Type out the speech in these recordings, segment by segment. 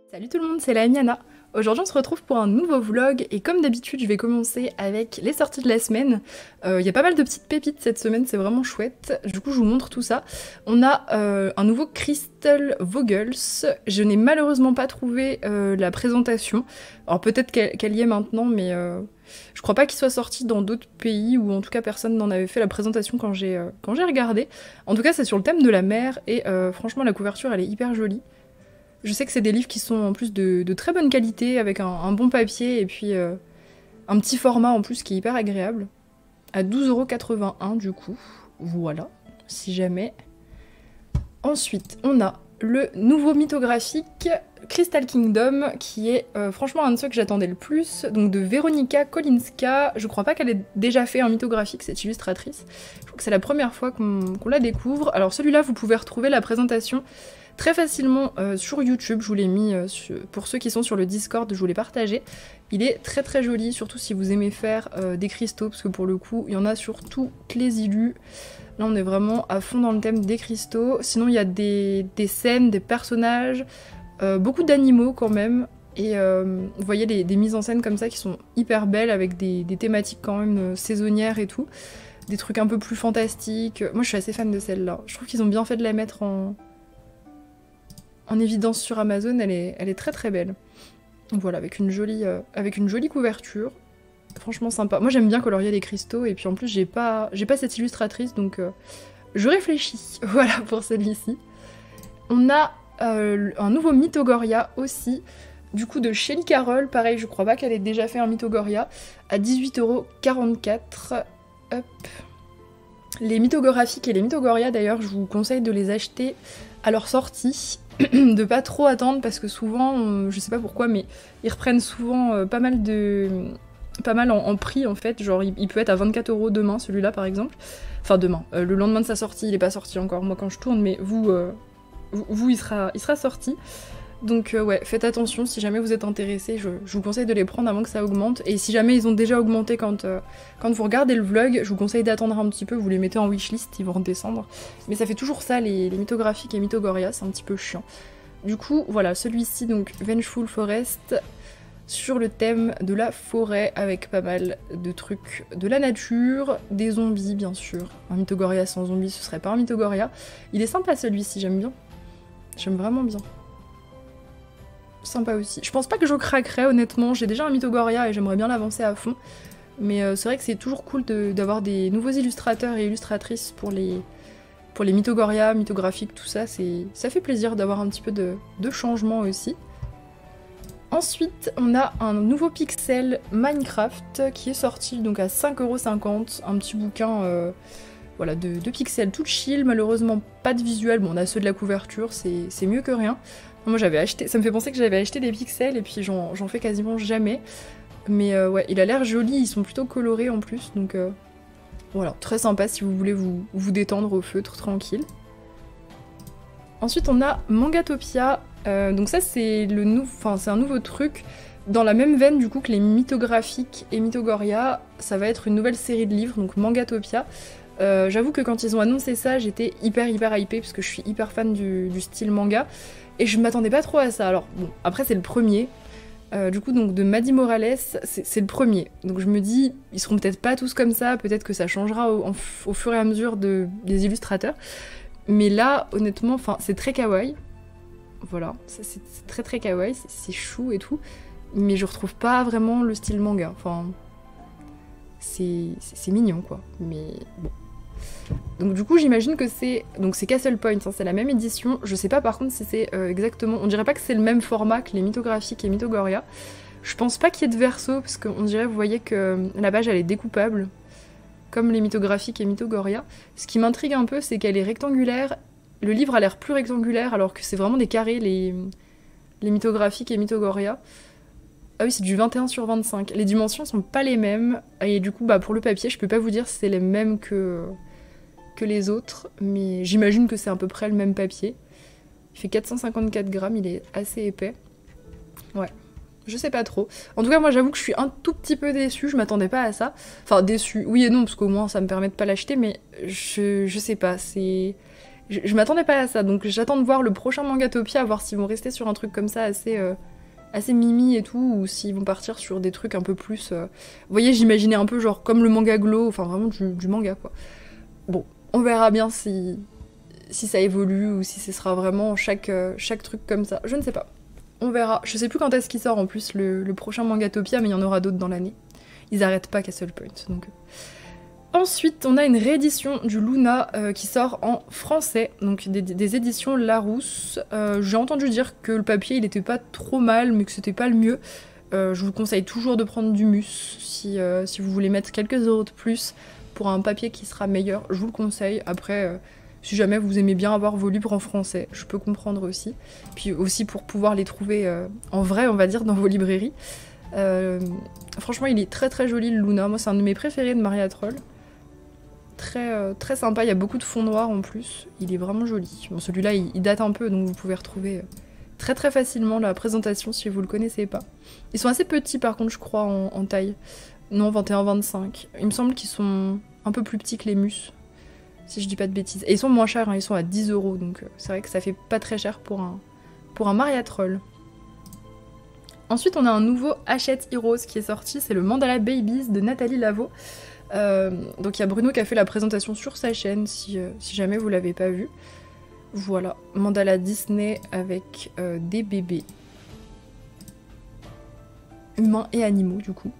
Salut tout le monde, c'est la Miana. Aujourd'hui on se retrouve pour un nouveau vlog et comme d'habitude je vais commencer avec les sorties de la semaine. Il y a pas mal de petites pépites cette semaine, c'est vraiment chouette. Du coup je vous montre tout ça. On a un nouveau Crystal Vogels. Je n'ai malheureusement pas trouvé la présentation. Alors peut-être qu'elle y est maintenant mais je crois pas qu'il soit sorti dans d'autres pays ou en tout cas personne n'en avait fait la présentation quand j'ai regardé. En tout cas c'est sur le thème de la mer et franchement la couverture elle est hyper jolie. Je sais que c'est des livres qui sont en plus de très bonne qualité, avec un bon papier et puis un petit format en plus qui est hyper agréable. À 12,81 € du coup. Voilà, si jamais. Ensuite, on a le nouveau mythographique Crystal Kingdom, qui est franchement un de ceux que j'attendais le plus, donc de Weronika Kolinska. Je crois pas qu'elle ait déjà fait un mythographique, cette illustratrice. Je crois que c'est la première fois qu'on la découvre. Alors celui-là, vous pouvez retrouver la présentation très facilement sur YouTube, je vous l'ai mis, pour ceux qui sont sur le Discord, je vous l'ai partagé. Il est très très joli, surtout si vous aimez faire des cristaux, parce que pour le coup, il y en a sur toutes les illus. Là on est vraiment à fond dans le thème des cristaux. Sinon il y a des scènes, des personnages, beaucoup d'animaux quand même. Et vous voyez des mises en scène comme ça qui sont hyper belles, avec des thématiques quand même saisonnières et tout. Des trucs un peu plus fantastiques. Moi je suis assez fan de celle-là. Je trouve qu'ils ont bien fait de la mettre en évidence sur Amazon, elle est très très belle. Donc voilà, avec une jolie couverture. Franchement sympa. Moi j'aime bien colorier les cristaux, et puis en plus j'ai pas cette illustratrice, donc je réfléchis. Voilà pour celui-ci. On a un nouveau Mythogoria aussi, du coup de Shelly Carroll. Pareil, je crois pas qu'elle ait déjà fait un Mythogoria, à 18,44 €. Hop. Les mythographiques et les mythogoria d'ailleurs, je vous conseille de les acheter à leur sortie, de pas trop attendre parce que souvent, je sais pas pourquoi, mais ils reprennent souvent pas mal en prix en fait. Genre il peut être à 24 € demain, celui-là par exemple. Enfin demain, le lendemain de sa sortie, il est pas sorti encore moi quand je tourne, mais vous il sera sorti. Donc ouais, faites attention, si jamais vous êtes intéressé, je vous conseille de les prendre avant que ça augmente. Et si jamais ils ont déjà augmenté quand vous regardez le vlog, je vous conseille d'attendre un petit peu, vous les mettez en wishlist, ils vont redescendre. Mais ça fait toujours ça, les mythographiques et mythogoria, c'est un petit peu chiant. Du coup, voilà, celui-ci, donc Vengeful Forest, sur le thème de la forêt, avec pas mal de trucs de la nature, des zombies bien sûr. Un mythogoria sans zombies, ce serait pas un mythogoria. Il est sympa celui-ci, j'aime bien. J'aime vraiment bien. Sympa aussi. Je pense pas que je craquerais honnêtement, j'ai déjà un Mythogoria et j'aimerais bien l'avancer à fond. Mais c'est vrai que c'est toujours cool d'avoir des nouveaux illustrateurs et illustratrices pour les Mythogoria, mythographiques, tout ça. Ça fait plaisir d'avoir un petit peu de changement aussi. Ensuite, on a un nouveau pixel Minecraft qui est sorti donc à 5,50 €, un petit bouquin voilà, de pixels tout chill, malheureusement pas de visuel. Bon, on a ceux de la couverture, c'est mieux que rien. Moi j'avais acheté, ça me fait penser que j'avais acheté des pixels et puis j'en fais quasiment jamais. Mais ouais, il a l'air joli, ils sont plutôt colorés en plus, donc voilà, très sympa si vous voulez vous détendre au feutre tranquille. Ensuite on a Mangatopia, donc ça c'est un nouveau truc, dans la même veine du coup que les mythographiques et mythogoria, ça va être une nouvelle série de livres, donc Mangatopia. J'avoue que quand ils ont annoncé ça, j'étais hyper hypée parce que je suis hyper fan du style manga. Et je m'attendais pas trop à ça. Alors bon, après c'est le premier. Du coup donc de Madi Morales, c'est le premier. Donc je me dis, ils seront peut-être pas tous comme ça, peut-être que ça changera au fur et à mesure des illustrateurs. Mais là, honnêtement, c'est très kawaii. Voilà, c'est très très kawaii, c'est chou et tout. Mais je retrouve pas vraiment le style manga. Enfin, c'est mignon quoi. Mais bon. Donc du coup j'imagine que c'est Castle Point, hein, c'est la même édition. Je sais pas par contre si c'est exactement, on dirait pas que c'est le même format que les mythographiques et mythogoria. Je pense pas qu'il y ait de verso parce qu'on dirait, vous voyez que la page elle est découpable comme les mythographiques et mythogoria. Ce qui m'intrigue un peu, c'est qu'elle est rectangulaire. Le livre a l'air plus rectangulaire alors que c'est vraiment des carrés les mythographiques et mythogoria. Ah oui, c'est du 21/25. Les dimensions sont pas les mêmes et du coup bah pour le papier je peux pas vous dire si c'est les mêmes que les autres, mais j'imagine que c'est à peu près le même papier. Il fait 454 grammes, il est assez épais. Ouais, je sais pas trop. En tout cas, moi j'avoue que je suis un tout petit peu déçue, je m'attendais pas à ça. Enfin, déçue, oui et non, parce qu'au moins ça me permet de pas l'acheter, mais je sais pas, c'est... Je m'attendais pas à ça, donc j'attends de voir le prochain Mangatopia, à voir s'ils vont rester sur un truc comme ça assez mimi et tout, ou s'ils vont partir sur des trucs un peu plus... Vous voyez, j'imaginais un peu genre comme le manga Glow, enfin vraiment du manga quoi. Bon, on verra bien si ça évolue ou si ce sera vraiment chaque truc comme ça. Je ne sais pas. On verra. Je sais plus quand est-ce qu'il sort en plus le prochain Mangatopia, mais il y en aura d'autres dans l'année. Ils arrêtent pas Castle Point. Donc. Ensuite, on a une réédition du Luna qui sort en français, donc des éditions Larousse. J'ai entendu dire que le papier il était pas trop mal, mais que c'était pas le mieux. Je vous conseille toujours de prendre du Mus si vous voulez mettre quelques euros de plus pour un papier qui sera meilleur. Je vous le conseille. Après. Si jamais vous aimez bien avoir vos livres en français, je peux comprendre aussi. Puis aussi pour pouvoir les trouver en vrai, on va dire, dans vos librairies. Franchement, il est très très joli le Luna. Moi, c'est un de mes préférés de Maria Troll. Très sympa, il y a beaucoup de fond noir en plus. Il est vraiment joli. Bon, celui-là, il date un peu, donc vous pouvez retrouver très très facilement la présentation si vous le connaissez pas. Ils sont assez petits par contre, je crois, en taille. Non, 21-25. Il me semble qu'ils sont un peu plus petits que les Mus. Si je dis pas de bêtises. Et ils sont moins chers, hein, ils sont à 10 €, donc c'est vrai que ça fait pas très cher pour un Maria Troll. Ensuite, on a un nouveau Hachette Heroes qui est sorti, c'est le Mandala Babies de Nathalie Lavo. Donc il y a Bruno qui a fait la présentation sur sa chaîne, si jamais vous l'avez pas vu. Voilà, Mandala Disney avec des bébés. Humains et animaux, du coup.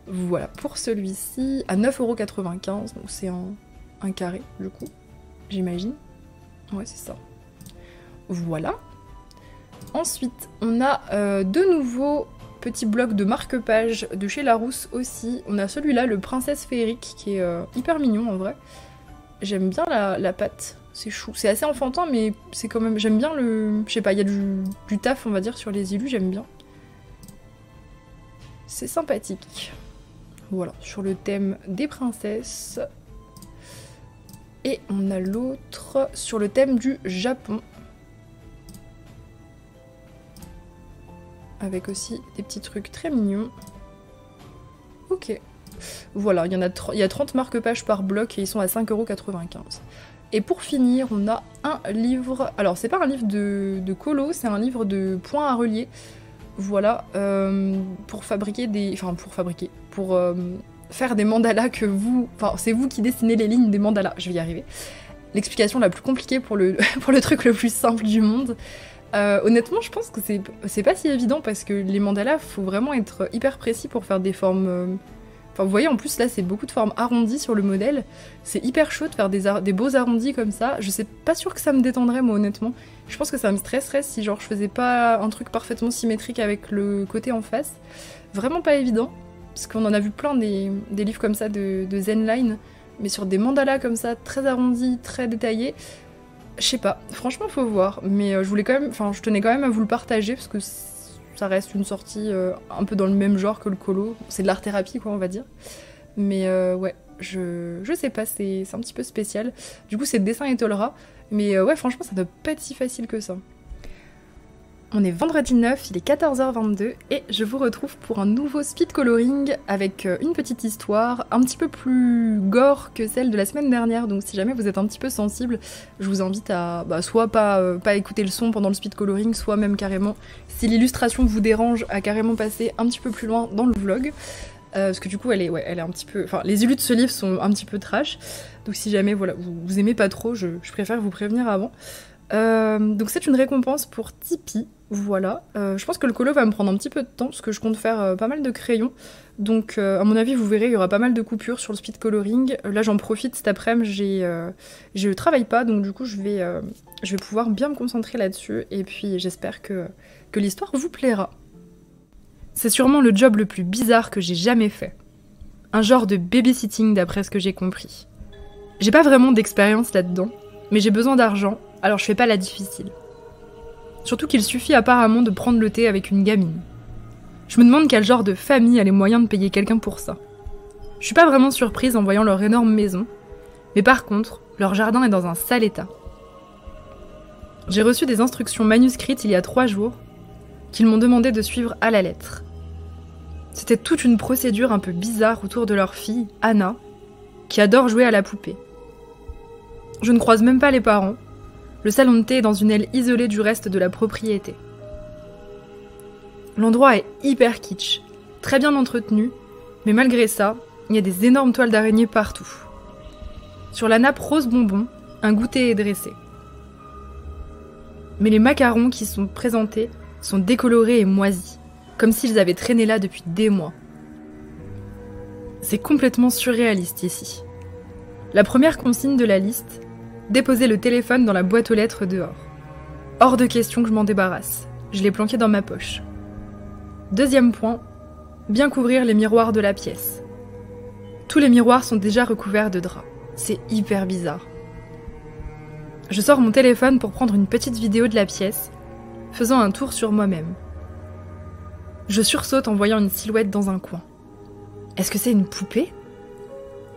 Voilà, pour celui-ci, à 9,95 €, donc c'est un carré, du coup, j'imagine. Ouais, c'est ça. Voilà. Ensuite, on a deux nouveaux petits blocs de marque-page de chez Larousse aussi. On a celui-là, le Princesse Féerique, qui est hyper mignon en vrai. J'aime bien la patte, c'est chou. C'est assez enfantin, mais c'est quand même... J'aime bien le... Je sais pas, il y a du taf, on va dire, sur les illus, j'aime bien. C'est sympathique. Voilà, sur le thème des princesses. Et on a l'autre sur le thème du Japon. Avec aussi des petits trucs très mignons. Ok. Voilà, il y a 30 marque-pages par bloc et ils sont à 5,95 €. Et pour finir, on a un livre... Alors, c'est pas un livre de colo, c'est un livre de points à relier. Voilà, pour fabriquer des... Enfin, pour faire des mandalas que vous... Enfin, c'est vous qui dessinez les lignes des mandalas, je vais y arriver. L'explication la plus compliquée pour le truc le plus simple du monde. Honnêtement, je pense que c'est pas si évident parce que les mandalas, faut vraiment être hyper précis pour faire des formes... Enfin, vous voyez, en plus, là, c'est beaucoup de formes arrondies sur le modèle. C'est hyper chaud de faire des beaux arrondis comme ça. Je sais pas sûre que ça me détendrait, moi, honnêtement. Je pense que ça me stresserait si, genre, je faisais pas un truc parfaitement symétrique avec le côté en face. Vraiment pas évident, parce qu'on en a vu plein des livres comme ça de Zenline, mais sur des mandalas comme ça, très arrondis, très détaillés. Je sais pas, franchement, faut voir. Mais je tenais quand même à vous le partager, parce que ça reste une sortie un peu dans le même genre que le colo. C'est de l'art-thérapie, quoi, on va dire. Mais ouais, je sais pas, c'est un petit peu spécial. Du coup, c'est dessin et Tolera. Mais ouais, franchement, ça doit pas être si facile que ça. On est vendredi 9, il est 14h22, et je vous retrouve pour un nouveau speed coloring avec une petite histoire un petit peu plus gore que celle de la semaine dernière. Donc si jamais vous êtes un petit peu sensible, je vous invite à soit pas écouter le son pendant le speed coloring, soit même carrément, si l'illustration vous dérange, à carrément passer un petit peu plus loin dans le vlog. Parce que du coup elle est un petit peu... Enfin, les illus de ce livre sont un petit peu trash, donc si jamais voilà, vous aimez pas trop, je préfère vous prévenir avant. Donc c'est une récompense pour Tipeee, voilà. Je pense que le colo va me prendre un petit peu de temps parce que je compte faire pas mal de crayons. Donc à mon avis vous verrez il y aura pas mal de coupures sur le speed coloring. Là j'en profite cet après-midi, je travaille pas donc du coup je vais pouvoir bien me concentrer là-dessus et puis j'espère que l'histoire vous plaira. C'est sûrement le job le plus bizarre que j'ai jamais fait. Un genre de babysitting d'après ce que j'ai compris. J'ai pas vraiment d'expérience là-dedans, mais j'ai besoin d'argent, alors je fais pas la difficile. Surtout qu'il suffit apparemment de prendre le thé avec une gamine. Je me demande quel genre de famille a les moyens de payer quelqu'un pour ça. Je suis pas vraiment surprise en voyant leur énorme maison, mais par contre, leur jardin est dans un sale état. J'ai reçu des instructions manuscrites il y a 3 jours, qu'ils m'ont demandé de suivre à la lettre. C'était toute une procédure un peu bizarre autour de leur fille, Anna, qui adore jouer à la poupée. Je ne croise même pas les parents. Le salon de thé est dans une aile isolée du reste de la propriété. L'endroit est hyper kitsch, très bien entretenu, mais malgré ça, il y a des énormes toiles d'araignée partout. Sur la nappe rose bonbon, un goûter est dressé. Mais les macarons qui sont présentés sont décolorés et moisis, comme s'ils avaient traîné là depuis des mois. C'est complètement surréaliste ici. La première consigne de la liste, déposer le téléphone dans la boîte aux lettres dehors. Hors de question que je m'en débarrasse, je l'ai planqué dans ma poche. Deuxième point, bien couvrir les miroirs de la pièce. Tous les miroirs sont déjà recouverts de drap, c'est hyper bizarre. Je sors mon téléphone pour prendre une petite vidéo de la pièce, faisant un tour sur moi-même. Je sursaute en voyant une silhouette dans un coin. Est-ce que c'est une poupée ?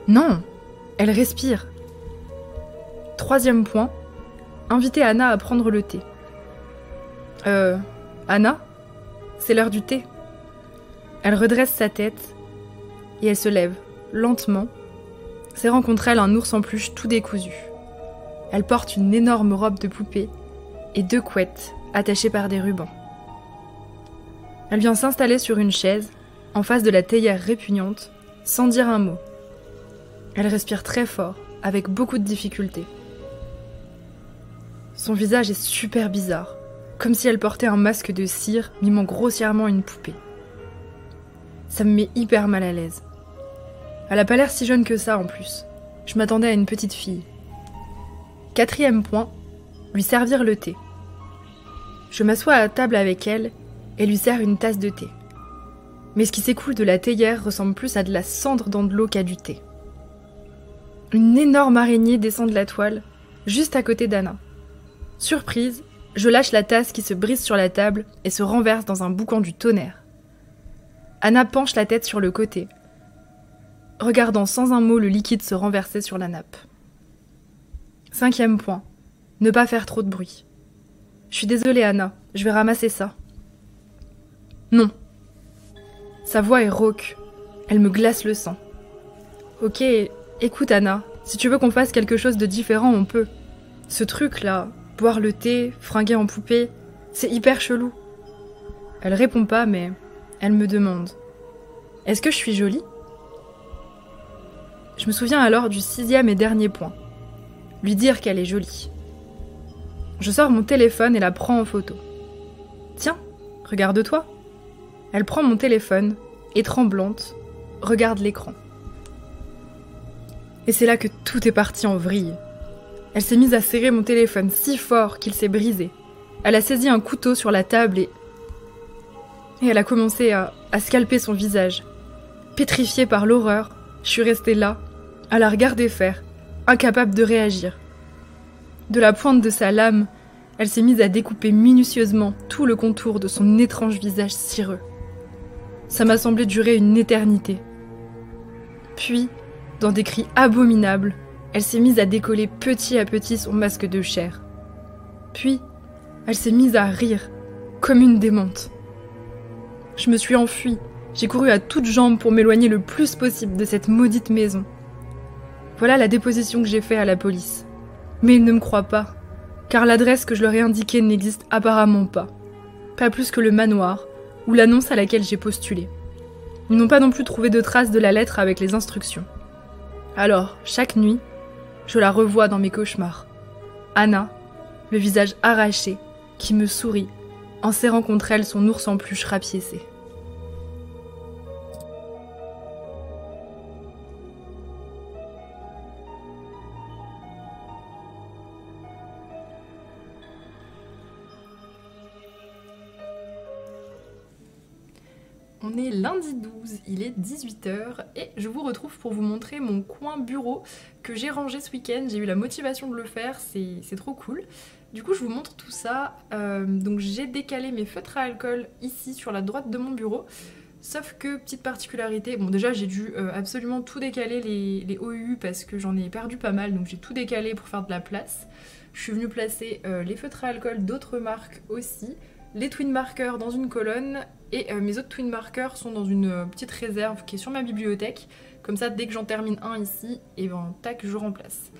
Non, elle respire. Troisième point, inviter Anna à prendre le thé. Anna ? C'est l'heure du thé. Elle redresse sa tête et elle se lève, lentement, serrant contre elle un ours en peluche tout décousu. Elle porte une énorme robe de poupée et 2 couettes attachées par des rubans. Elle vient s'installer sur une chaise, en face de la théière répugnante, sans dire un mot. Elle respire très fort, avec beaucoup de difficulté. Son visage est super bizarre, comme si elle portait un masque de cire mimant grossièrement une poupée. Ça me met hyper mal à l'aise. Elle a pas l'air si jeune que ça en plus. Je m'attendais à une petite fille. 4e point, lui servir le thé. Je m'assois à la table avec elle et lui sers une tasse de thé. Mais ce qui s'écoule de la théière ressemble plus à de la cendre dans de l'eau qu'à du thé. Une énorme araignée descend de la toile, juste à côté d'Anna. Surprise, je lâche la tasse qui se brise sur la table et se renverse dans un boucan du tonnerre. Anna penche la tête sur le côté, regardant sans un mot le liquide se renverser sur la nappe. 5e point, ne pas faire trop de bruit. Je suis désolée Anna, je vais ramasser ça. Non. Sa voix est rauque, elle me glace le sang. Ok, écoute Anna, si tu veux qu'on fasse quelque chose de différent, on peut. Ce truc-là, boire le thé, fringuer en poupée, c'est hyper chelou. Elle répond pas, mais elle me demande. Est-ce que je suis jolie ? Je me souviens alors du 6e et dernier point. Lui dire qu'elle est jolie. Je sors mon téléphone et la prends en photo. Tiens, regarde-toi. Elle prend mon téléphone et tremblante, regarde l'écran. Et c'est là que tout est parti en vrille. Elle s'est mise à serrer mon téléphone si fort qu'il s'est brisé. Elle a saisi un couteau sur la table et elle a commencé à scalper son visage. Pétrifiée par l'horreur, je suis restée là, à la regarder faire, incapable de réagir. De la pointe de sa lame, elle s'est mise à découper minutieusement tout le contour de son étrange visage cireux. Ça m'a semblé durer une éternité. Puis, dans des cris abominables, elle s'est mise à décoller petit à petit son masque de chair. Puis, elle s'est mise à rire, comme une démente. Je me suis enfuie, j'ai couru à toutes jambes pour m'éloigner le plus possible de cette maudite maison. Voilà la déposition que j'ai faite à la police. Mais ils ne me croient pas, car l'adresse que je leur ai indiquée n'existe apparemment pas. Pas plus que le manoir, ou l'annonce à laquelle j'ai postulé. Ils n'ont pas non plus trouvé de traces de la lettre avec les instructions. Alors, chaque nuit, je la revois dans mes cauchemars. Anna, le visage arraché, qui me sourit, en serrant contre elle son ours en peluche rapiécé. On est lundi 12, il est 18h et je vous retrouve pour vous montrer mon coin bureau que j'ai rangé ce week-end. J'ai eu la motivation de le faire, c'est trop cool. Du coup je vous montre tout ça. Donc j'ai décalé mes feutres à alcool ici sur la droite de mon bureau. Sauf que, petite particularité, bon déjà j'ai dû absolument tout décaler les OU parce que j'en ai perdu pas mal. Donc j'ai tout décalé pour faire de la place. Je suis venue placer les feutres à alcool d'autres marques aussi. Les twin markers dans une colonne et mes autres twin markers sont dans une petite réserve qui est sur ma bibliothèque. Comme ça, dès que j'en termine un ici, et ben tac, je remplace.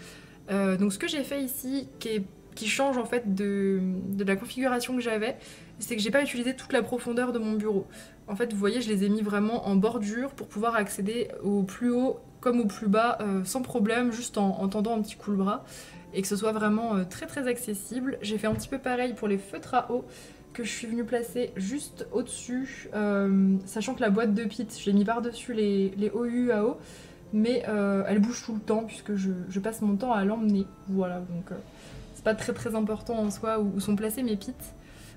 Donc ce que j'ai fait ici, qui change en fait de la configuration que j'avais, c'est que j'ai pas utilisé toute la profondeur de mon bureau. En fait, vous voyez, je les ai mis vraiment en bordure pour pouvoir accéder au plus haut comme au plus bas sans problème, juste en tendant un petit coup le bras, et que ce soit vraiment très très accessible. J'ai fait un petit peu pareil pour les feutres à eau que je suis venue placer juste au-dessus, sachant que la boîte de pit, j'ai mis par-dessus les OU à eau, mais elle bouge tout le temps puisque je passe mon temps à l'emmener. Voilà, donc c'est pas très très important en soi où sont placés mes pits.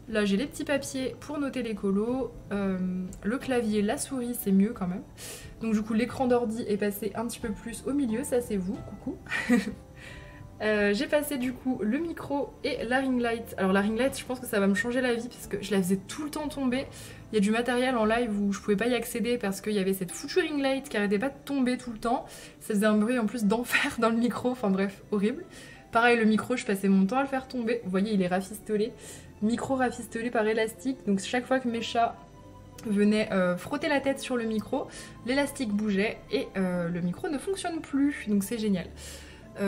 Là j'ai les petits papiers pour noter les colos, le clavier, la souris c'est mieux quand même. Donc du coup l'écran d'ordi est passé un petit peu plus au milieu, ça c'est vous, coucou. J'ai passé du coup le micro et la ring light. Alors la ring light, je pense que ça va me changer la vie parce que je la faisais tout le temps tomber. Il y a du matériel en live où je pouvais pas y accéder parce qu'il y avait cette foutue ring light qui arrêtait pas de tomber tout le temps. Ça faisait un bruit en plus d'enfer dans le micro, enfin bref, horrible. Pareil, le micro, je passais mon temps à le faire tomber. Vous voyez, il est rafistolé. Micro rafistolé par élastique, donc chaque fois que mes chats venaient frotter la tête sur le micro, l'élastique bougeait et le micro ne fonctionne plus, donc c'est génial.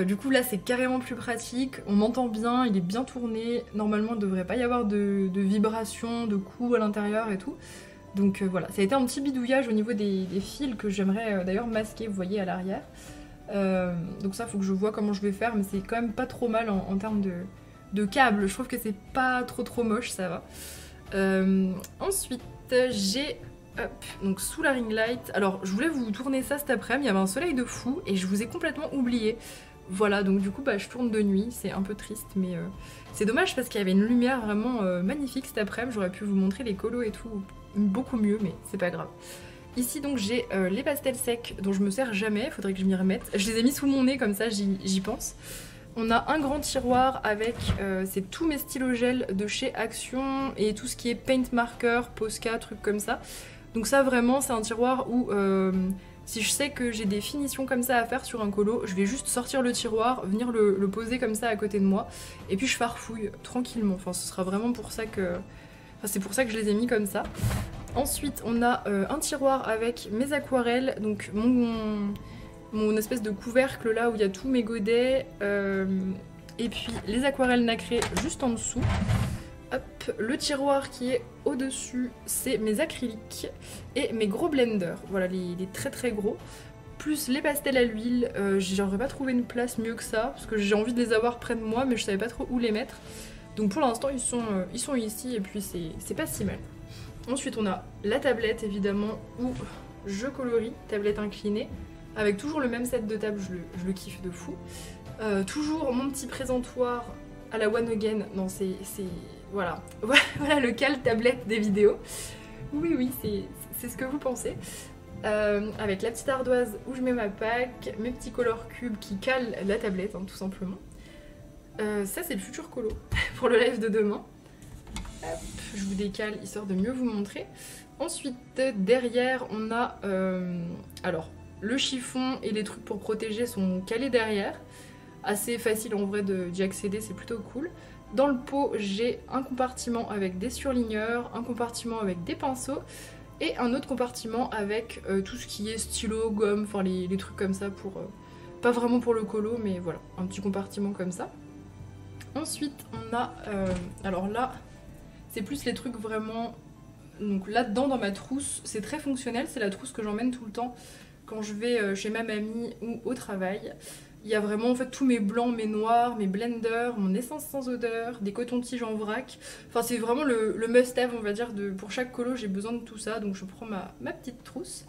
Du coup là c'est carrément plus pratique, on m'entend bien, il est bien tourné, normalement il ne devrait pas y avoir de vibrations, de coups à l'intérieur et tout. Donc voilà, ça a été un petit bidouillage au niveau des fils que j'aimerais d'ailleurs masquer, vous voyez à l'arrière. Donc ça faut que je vois comment je vais faire, mais c'est quand même pas trop mal en termes de câbles, je trouve que c'est pas trop moche, ça va. Ensuite j'ai... Hop, donc sous la ring light, alors je voulais vous tourner ça cet après-midi, il y avait un soleil de fou et je vous ai complètement oublié. Voilà, donc du coup bah, je tourne de nuit, c'est un peu triste mais c'est dommage parce qu'il y avait une lumière vraiment magnifique cet après-midi, j'aurais pu vous montrer les colos et tout beaucoup mieux mais c'est pas grave. Ici donc j'ai les pastels secs dont je me sers jamais, faudrait que je m'y remette. Je les ai mis sous mon nez comme ça j'y pense. On a un grand tiroir avec c'est tous mes stylogels de chez Action et tout ce qui est paint marker, Posca, trucs comme ça. Donc ça vraiment c'est un tiroir où si je sais que j'ai des finitions comme ça à faire sur un colo, je vais juste sortir le tiroir, venir le poser comme ça à côté de moi et puis je farfouille tranquillement. Enfin ce sera vraiment pour ça que... Enfin c'est pour ça que je les ai mis comme ça. Ensuite on a un tiroir avec mes aquarelles, donc mon espèce de couvercle là où il y a tous mes godets, et puis les aquarelles nacrées juste en dessous. Hop, le tiroir qui est au-dessus, c'est mes acryliques et mes gros blenders, voilà les très gros, plus les pastels à l'huile. J'aurais pas trouvé une place mieux que ça, parce que j'ai envie de les avoir près de moi, mais je savais pas trop où les mettre. Donc pour l'instant ils sont ici et puis c'est pas si mal. Ensuite on a la tablette évidemment où je colorie, tablette inclinée, avec toujours le même set de table, je le kiffe de fou. Toujours mon petit présentoir à la One Again, non c'est... Voilà. Voilà le cal tablette des vidéos. Oui, c'est ce que vous pensez. Avec la petite ardoise où je mets ma pack, mes petits color cubes qui calent la tablette, hein, tout simplement. Ça c'est le futur colo pour le live de demain. Hop, je vous décale histoire de mieux vous montrer. Ensuite, derrière, on a... alors, le chiffon et les trucs pour protéger sont calés derrière. Assez facile en vrai d'y accéder, c'est plutôt cool. Dans le pot, j'ai un compartiment avec des surligneurs, un compartiment avec des pinceaux et un autre compartiment avec tout ce qui est stylo, gomme, enfin les trucs comme ça pour... pas vraiment pour le colo, mais voilà, un petit compartiment comme ça. Ensuite, on a... alors là, c'est plus les trucs vraiment... Donc là-dedans, dans ma trousse, c'est très fonctionnel, c'est la trousse que j'emmène tout le temps quand je vais chez ma mamie ou au travail. Il y a vraiment en fait tous mes blancs, mes noirs, mes blenders, mon essence sans odeur, des cotons-tiges en vrac. Enfin c'est vraiment le must-have on va dire, pour chaque colo j'ai besoin de tout ça. Donc je prends ma petite trousse,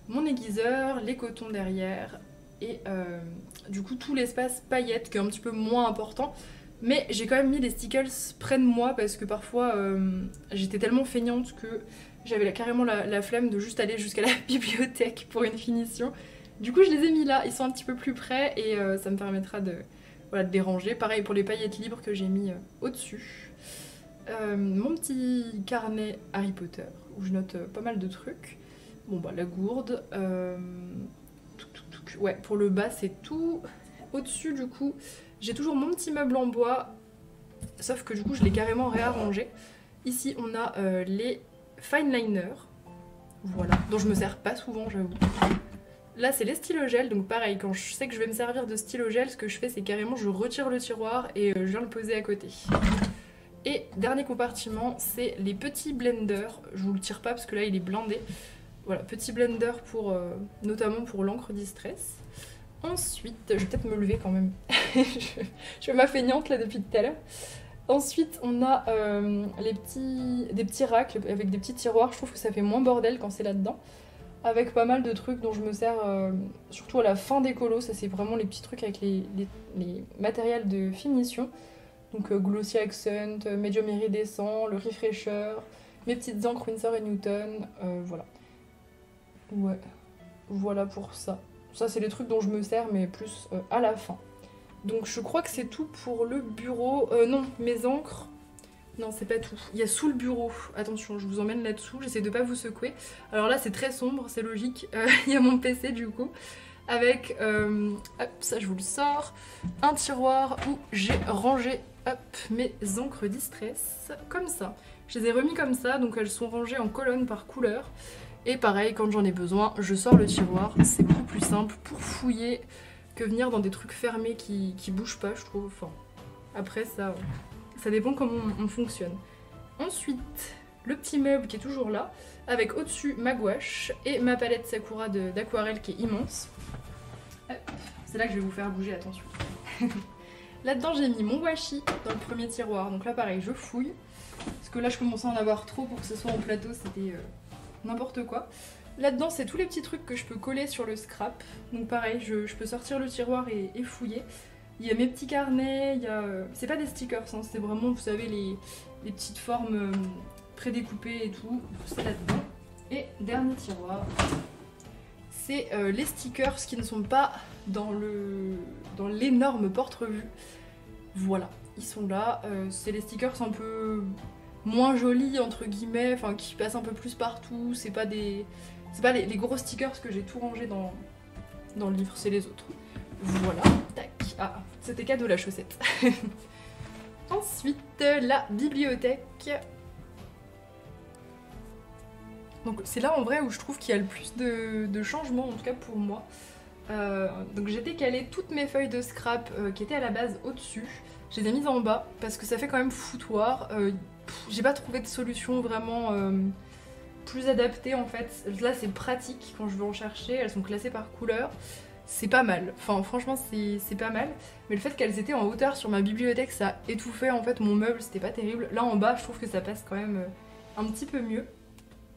mon aiguiseur, les cotons derrière et du coup tout l'espace paillettes qui est un petit peu moins important. Mais j'ai quand même mis les stickers près de moi parce que parfois j'étais tellement feignante que j'avais carrément la flemme de juste aller jusqu'à la bibliothèque pour une finition. Du coup je les ai mis là, ils sont un petit peu plus près et ça me permettra de les ranger. Pareil pour les paillettes libres que j'ai mis au-dessus. Mon petit carnet Harry Potter où je note pas mal de trucs. Bon bah la gourde. Ouais, pour le bas c'est tout. Au-dessus du coup j'ai toujours mon petit meuble en bois, sauf que du coup je l'ai carrément réarrangé. Ici on a les fine liners, voilà, dont je me sers pas souvent j'avoue. Là c'est les stylogels, donc pareil, quand je sais que je vais me servir de stylogel, ce que je fais c'est carrément je retire le tiroir et je viens le poser à côté. Et dernier compartiment, c'est les petits blenders. Je vous le tire pas parce que là il est blindé. Voilà, petit blender pour notamment pour l'encre Distress. Ensuite, je vais peut-être me lever quand même. je fais ma feignante là depuis tout à l'heure. Ensuite, on a des petits racks avec des petits tiroirs. Je trouve que ça fait moins bordel quand c'est là-dedans. Avec pas mal de trucs dont je me sers surtout à la fin des colos. Ça, c'est vraiment les petits trucs avec les matériels de finition. Donc Glossy Accent, Medium Iridescent, le Refresher, mes petites encres Winsor & Newton, voilà. Ouais, voilà pour ça. Ça, c'est les trucs dont je me sers, mais plus à la fin. Donc je crois que c'est tout pour le bureau. Non, mes encres. Non, c'est pas tout. Il y a sous le bureau. Attention, je vous emmène là-dessous. J'essaie de pas vous secouer. Alors là, c'est très sombre, c'est logique. Il y a mon PC du coup. Avec, hop, ça je vous le sors. Un tiroir où j'ai rangé, hop, mes encres Distress. Comme ça. Je les ai remis comme ça, donc elles sont rangées en colonne par couleur. Et pareil, quand j'en ai besoin, je sors le tiroir. C'est beaucoup plus simple pour fouiller que venir dans des trucs fermés qui bougent pas, je trouve. Enfin, après, ça dépend comment on fonctionne. Ensuite, le petit meuble qui est toujours là, avec au-dessus ma gouache et ma palette Sakura d'aquarelle qui est immense. C'est là que je vais vous faire bouger, attention. Là-dedans, j'ai mis mon washi dans le premier tiroir. Donc là, pareil, je fouille. Parce que là, je commençais à en avoir trop pour que ce soit en plateau, c'était n'importe quoi. Là-dedans, c'est tous les petits trucs que je peux coller sur le scrap. Donc pareil, je peux sortir le tiroir et fouiller. Il y a mes petits carnets, il y a... c'est pas des stickers, hein, c'est vraiment, vous savez, les petites formes prédécoupées et tout. C'est là-dedans. Et dernier tiroir, c'est les stickers qui ne sont pas dans l'énorme porte-revue. Voilà, ils sont là. C'est les stickers un peu moins jolis, entre guillemets, enfin qui passent un peu plus partout. C'est pas les gros stickers que j'ai tout rangé dans le livre, c'est les autres. Voilà, tac. Ah, c'était cadeau la chaussette. Ensuite, la bibliothèque. Donc c'est là en vrai où je trouve qu'il y a le plus de changements, en tout cas pour moi. Donc j'ai décalé toutes mes feuilles de scrap qui étaient à la base au-dessus. Je les ai mises en bas parce que ça fait quand même foutoir. J'ai pas trouvé de solution vraiment plus adaptée en fait. Là c'est pratique quand je veux en chercher, elles sont classées par couleur. C'est pas mal, enfin franchement c'est pas mal. Mais le fait qu'elles étaient en hauteur sur ma bibliothèque, ça étouffait en fait mon meuble, c'était pas terrible. Là en bas je trouve que ça passe quand même un petit peu mieux.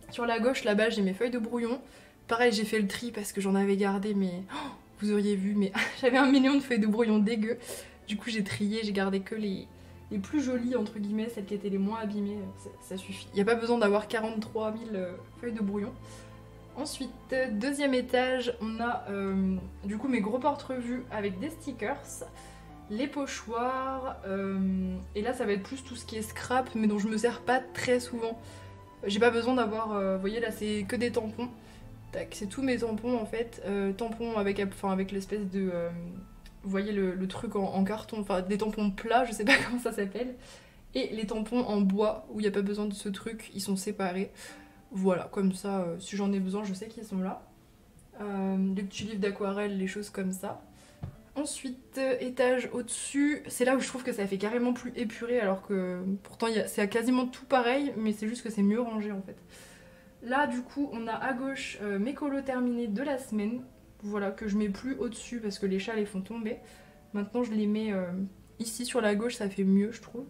Sur la gauche là-bas j'ai mes feuilles de brouillon. Pareil j'ai fait le tri parce que j'en avais gardé mais... Oh, vous auriez vu mais j'avais 1 million de feuilles de brouillon dégueu. Du coup j'ai trié, j'ai gardé que les plus jolies entre guillemets, celles qui étaient les moins abîmées, ça suffit. Il n'y a pas besoin d'avoir 43 000 feuilles de brouillon. Ensuite, deuxième étage, on a du coup mes gros porte-revues avec des stickers, les pochoirs, et là ça va être plus tout ce qui est scrap, mais dont je me sers pas très souvent. J'ai pas besoin d'avoir, vous voyez là c'est que des tampons. Tac, c'est tous mes tampons en fait, tampons avec l'espèce de... vous voyez le truc en carton, enfin des tampons plats, je sais pas comment ça s'appelle. Et les tampons en bois, où il n'y a pas besoin de ce truc, ils sont séparés. Voilà, comme ça, si j'en ai besoin, je sais qu'ils sont là. Les petits livres d'aquarelle, les choses comme ça. Ensuite, étage au-dessus, c'est là où je trouve que ça fait carrément plus épuré, alors que pourtant c'est quasiment tout pareil, mais c'est juste que c'est mieux rangé en fait. Là, du coup, on a à gauche mes colos terminés de la semaine. Voilà, que je mets plus au-dessus parce que les chats les font tomber. Maintenant, je les mets ici sur la gauche, ça fait mieux, je trouve.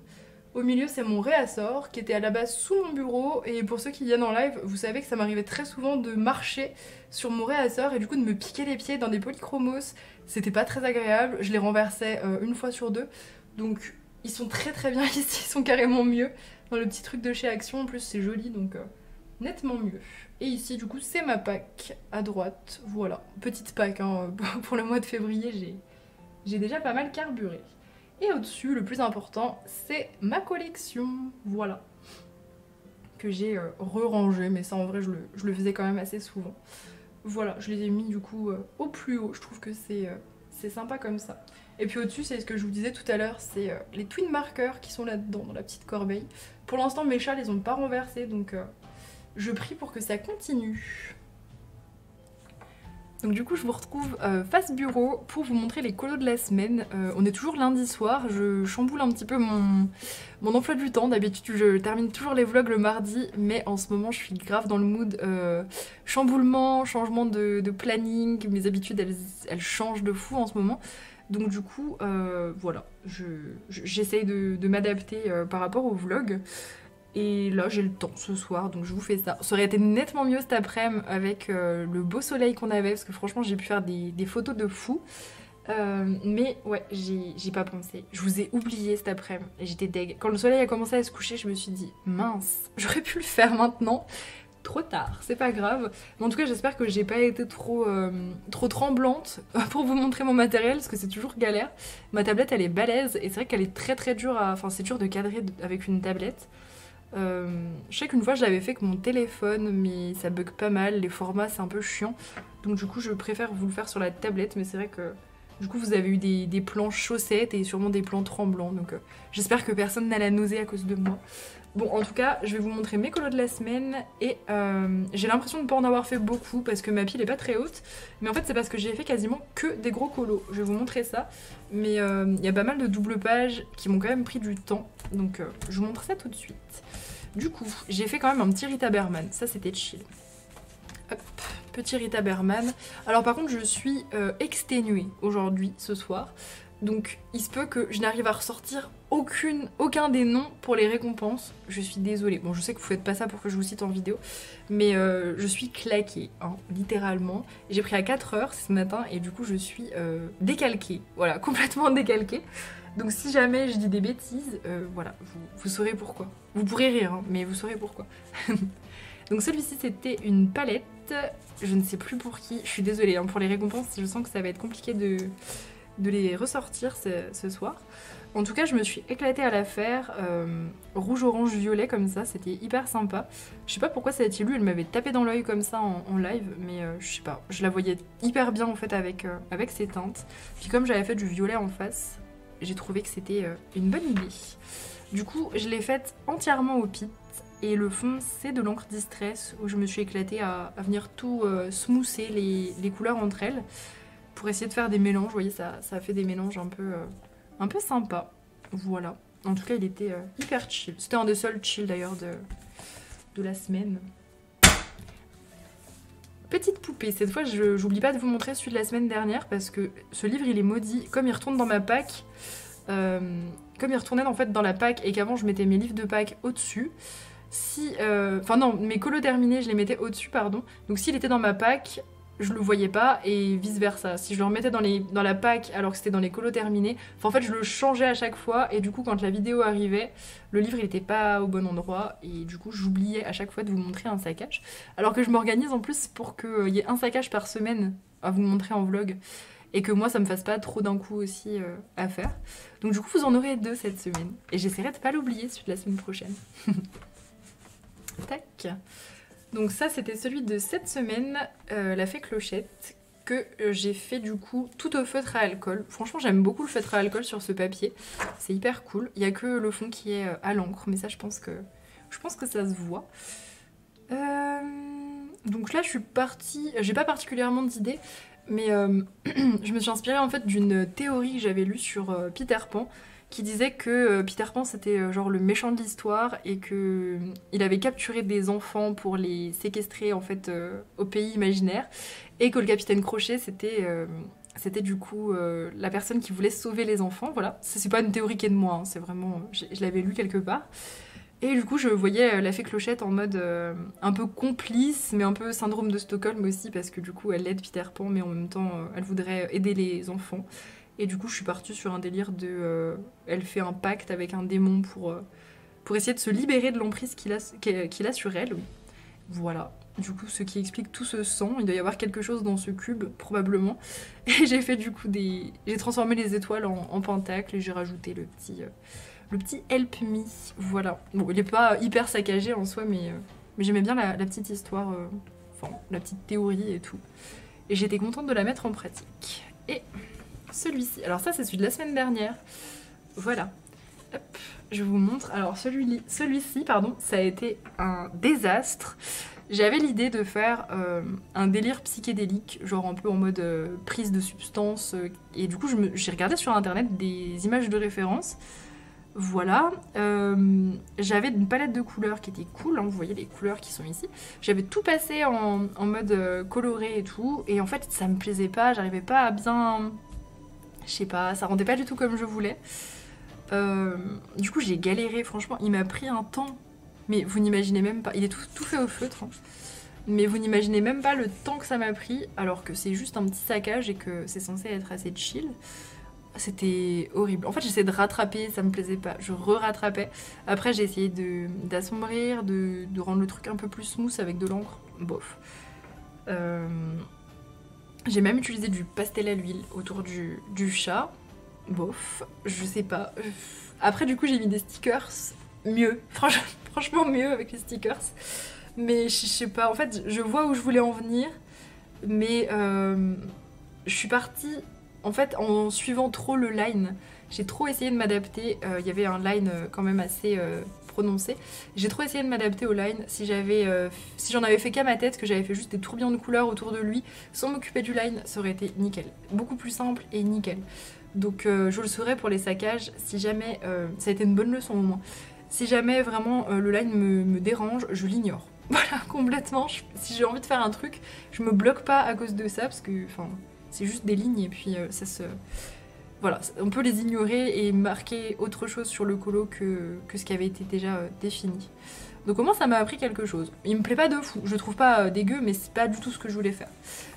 Au milieu, c'est mon réassort qui était à la base sous mon bureau. Et pour ceux qui viennent en live, vous savez que ça m'arrivait très souvent de marcher sur mon réassort et du coup de me piquer les pieds dans des polychromos. C'était pas très agréable. Je les renversais une fois sur deux. Donc ils sont très très bien ici, ils sont carrément mieux. Dans le petit truc de chez Action, en plus c'est joli, donc nettement mieux. Et ici, du coup, c'est ma pack à droite. Voilà, petite pack hein. Pour le mois de février, j'ai déjà pas mal carburé. Et au-dessus, le plus important, c'est ma collection, voilà, que j'ai re-rangé, mais ça en vrai je le faisais quand même assez souvent. Voilà, je les ai mis du coup au plus haut, je trouve que c'est sympa comme ça. Et puis au-dessus, c'est ce que je vous disais tout à l'heure, c'est les twin markers qui sont là-dedans, dans la petite corbeille. Pour l'instant, mes chats les ont pas renversés, donc je prie pour que ça continue. Donc du coup je vous retrouve face bureau pour vous montrer les colos de la semaine. On est toujours lundi soir, je chamboule un petit peu mon emploi du temps. D'habitude je termine toujours les vlogs le mardi, mais en ce moment je suis grave dans le mood chamboulement, changement de planning. Mes habitudes elles changent de fou en ce moment. Donc du coup voilà, j'essaye de m'adapter par rapport au vlog. Et là j'ai le temps ce soir, donc je vous fais ça. Ça aurait été nettement mieux cet après-midi avec le beau soleil qu'on avait, parce que franchement j'ai pu faire des photos de fou. Mais ouais, j'ai pas pensé. Je vous ai oublié cet après-midi et j'étais deg. Quand le soleil a commencé à se coucher, je me suis dit mince, j'aurais pu le faire maintenant. Trop tard, c'est pas grave. Mais en tout cas j'espère que j'ai pas été trop tremblante pour vous montrer mon matériel, parce que c'est toujours galère. Ma tablette elle est balèze et c'est vrai qu'elle est très dure à... Enfin c'est dur de cadrer avec une tablette. Je sais qu'une fois je l'avais fait avec mon téléphone, mais ça bug pas mal, les formats c'est un peu chiant, donc du coup je préfère vous le faire sur la tablette. Mais c'est vrai que du coup vous avez eu des plans chaussettes et sûrement des plans tremblants, donc j'espère que personne n'a la nausée à cause de moi. Bon, en tout cas je vais vous montrer mes colos de la semaine et j'ai l'impression de ne pas en avoir fait beaucoup parce que ma pile est pas très haute, mais en fait c'est parce que j'ai fait quasiment que des gros colos. Je vais vous montrer ça, mais il y a pas mal de double pages qui m'ont quand même pris du temps, donc je vous montre ça tout de suite. Du coup, j'ai fait quand même un petit Rita Berman, ça c'était chill. Hop, petit Rita Berman. Alors par contre je suis exténuée aujourd'hui, ce soir, donc il se peut que je n'arrive à ressortir aucun des noms pour les récompenses. Je suis désolée, bon je sais que vous faites pas ça pour que je vous cite en vidéo, mais je suis claquée, hein, littéralement. J'ai pris à 4 heures ce matin et du coup je suis décalquée, voilà, complètement décalquée. Donc si jamais je dis des bêtises, voilà, vous saurez pourquoi. Vous pourrez rire, hein, mais vous saurez pourquoi. Donc celui-ci c'était une palette, je ne sais plus pour qui, je suis désolée, hein, pour les récompenses je sens que ça va être compliqué de les ressortir ce soir. En tout cas je me suis éclatée à la faire, rouge, orange, violet comme ça, c'était hyper sympa. Je sais pas pourquoi cette illu elle m'avait tapé dans l'œil comme ça en live, mais je sais pas, je la voyais hyper bien en fait avec ces teintes. Puis comme j'avais fait du violet en face, j'ai trouvé que c'était une bonne idée. Du coup, je l'ai faite entièrement au pit et le fond, c'est de l'encre Distress où je me suis éclatée à venir tout smoother les couleurs entre elles pour essayer de faire des mélanges. Vous voyez, ça a fait des mélanges un peu sympas. Voilà. En tout cas, il était hyper chill. C'était un des seuls chill d'ailleurs de la semaine. Petite poupée, cette fois j'oublie pas de vous montrer celui de la semaine dernière parce que ce livre il est maudit. Comme il retourne dans ma Pâques, comme il retournait en fait dans la Pâques et qu'avant je mettais mes livres de Pâques au-dessus, enfin non, mes colos terminés je les mettais au-dessus, pardon. Donc s'il était dans ma Pâques, je le voyais pas et vice versa. Si je le remettais dans la Pâques alors que c'était dans les colos terminés, enfin en fait je le changeais à chaque fois et du coup quand la vidéo arrivait, le livre il était pas au bon endroit et du coup j'oubliais à chaque fois de vous montrer un saccage. Alors que je m'organise en plus pour qu'il y ait un saccage par semaine à vous montrer en vlog et que moi ça me fasse pas trop d'un coup aussi à faire. Donc du coup vous en aurez 2 cette semaine et j'essaierai de pas l'oublier celui de la semaine prochaine. Tac. Donc ça c'était celui de cette semaine, la fée clochette, que j'ai fait du coup tout au feutre à alcool. Franchement j'aime beaucoup le feutre à alcool sur ce papier, c'est hyper cool. Il n'y a que le fond qui est à l'encre, mais ça je pense que ça se voit. Donc là je suis partie, j'ai pas particulièrement d'idées, mais je me suis inspirée en fait d'une théorie que j'avais lue sur Peter Pan, qui disait que Peter Pan c'était genre le méchant de l'histoire et que il avait capturé des enfants pour les séquestrer en fait au pays imaginaire et que le capitaine Crochet c'était du coup la personne qui voulait sauver les enfants. Voilà, c'est pas une théorie qui est de moi, hein, c'est vraiment je l'avais lu quelque part. Et du coup je voyais la fée Clochette en mode un peu complice mais un peu syndrome de Stockholm aussi parce que du coup elle aide Peter Pan mais en même temps elle voudrait aider les enfants. Et du coup, je suis partie sur un délire de... elle fait un pacte avec un démon pour essayer de se libérer de l'emprise qu'il a sur elle. Voilà. Du coup, ce qui explique tout ce sang. Il doit y avoir quelque chose dans ce cube, probablement. Et j'ai fait du coup des... J'ai transformé les étoiles en pentacles et j'ai rajouté le petit Help Me. Voilà. Bon, il est pas hyper saccagé en soi, mais j'aimais bien la petite histoire, enfin, la petite théorie et tout. Et j'étais contente de la mettre en pratique. Et... celui-ci, alors ça c'est celui de la semaine dernière, voilà, hop, je vous montre, alors celui-ci, pardon, ça a été un désastre, J'avais l'idée de faire un délire psychédélique, genre un peu en mode prise de substance. Et du coup, j'ai regardé sur internet des images de référence. Voilà. J'avais une palette de couleurs qui était cool, hein, vous voyez les couleurs qui sont ici. J'avais tout passé en mode coloré et tout. Et en fait, ça me plaisait pas, j'arrivais pas à bien... Je sais pas, ça rendait pas du tout comme je voulais. Du coup, j'ai galéré, franchement, il m'a pris un temps. Mais vous n'imaginez même pas, il est tout fait au feutre, hein. Mais vous n'imaginez même pas le temps que ça m'a pris, alors que c'est juste un petit saccage et que c'est censé être assez chill. C'était horrible. En fait, j'essayais de rattraper, ça me plaisait pas. Je re-rattrapais. Après, j'ai essayé d'assombrir, de rendre le truc un peu plus smooth avec de l'encre. Bof. J'ai même utilisé du pastel à l'huile autour du chat. Bof. Je sais pas. Après, du coup, j'ai mis des stickers. Mieux. Franchement, mieux avec les stickers. Mais je sais pas. En fait, je vois où je voulais en venir. Mais je suis partie... En fait, en suivant trop le line, j'ai trop essayé de m'adapter. Il y avait un line quand même assez prononcé. J'ai trop essayé de m'adapter au line. Si j'en avais fait qu'à ma tête, que j'avais fait juste des tourbillons de couleurs autour de lui, sans m'occuper du line, ça aurait été nickel. Beaucoup plus simple et nickel. Donc je le saurais pour les saccages. Si jamais, ça a été une bonne leçon au moins. Si jamais vraiment le line me dérange, je l'ignore. Voilà, complètement. Si j'ai envie de faire un truc, je me bloque pas à cause de ça, parce que... Enfin, c'est juste des lignes et puis ça se... Voilà, on peut les ignorer et marquer autre chose sur le colo que ce qui avait été déjà défini. Donc au moins ça m'a appris quelque chose. Il me plaît pas de fou, je le trouve pas dégueu, mais c'est pas du tout ce que je voulais faire.